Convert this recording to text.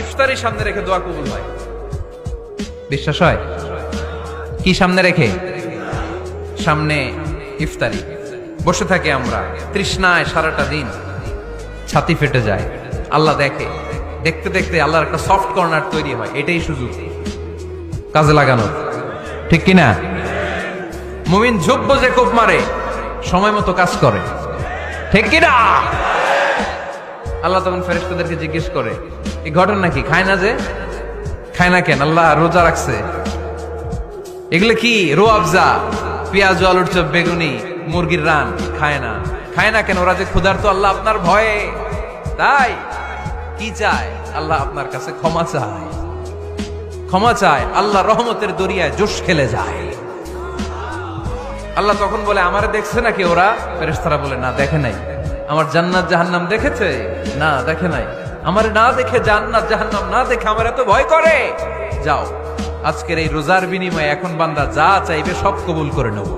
ইফতারি সামনে রেখে দোয়া কবুল হয়, বিশ্বাস হয়? কি সামনে রেখে? সামনে ইফতারি। বসে থাকি আমরা তৃষ্ণায় সারাটা দিন, ছাতি ফেটে যায়। আল্লাহ দেখে, দেখতে দেখতে আল্লাহর একটা সফট কর্নার তৈরি হয়। এটাই সুযোগ কাজে লাগানো, ঠিক কিনা? মুমিন যোগ্য যে কোপ মারে, সময় মতো কাজ করে, ঠিক কিনা? আল্লাহ তখন ফেরেশতাদেরকে জিজ্ঞেস করে, এই ঘটনা কি? খায় না যে? খায় না কেন? আল্লাহ রোজা রাখছে। এগুলো কি? রো আফজা, পেঁয়াজ, আলুর চপ, বেগুনি, মুরগির রান। খায় না। খায় না কেন? ওরা যে ক্ষুধার্ত। আল্লাহ আপনার ভয়ে। তাই কি চায়? আল্লাহ আপনার কাছে ক্ষমা চায়। ক্ষমা চায়, আল্লাহ রহমতের দরিয়ায় জোশ খেলে যায়। আল্লাহ তখন বলে, আমারে দেখছে নাকি ওরা? ফেরেশতারা বলে, না দেখে নাই। আমার জান্নাত জাহান্নাম দেখেছে? না দেখে নাই। আমারে না দেখে, জান্নাত জাহান্নাম না দেখে আমার এত ভয় করে। যাও, আজকের এই রোজার বিনিময়ে এখন বান্দা যা চাইবে সব কবুল করে নেব।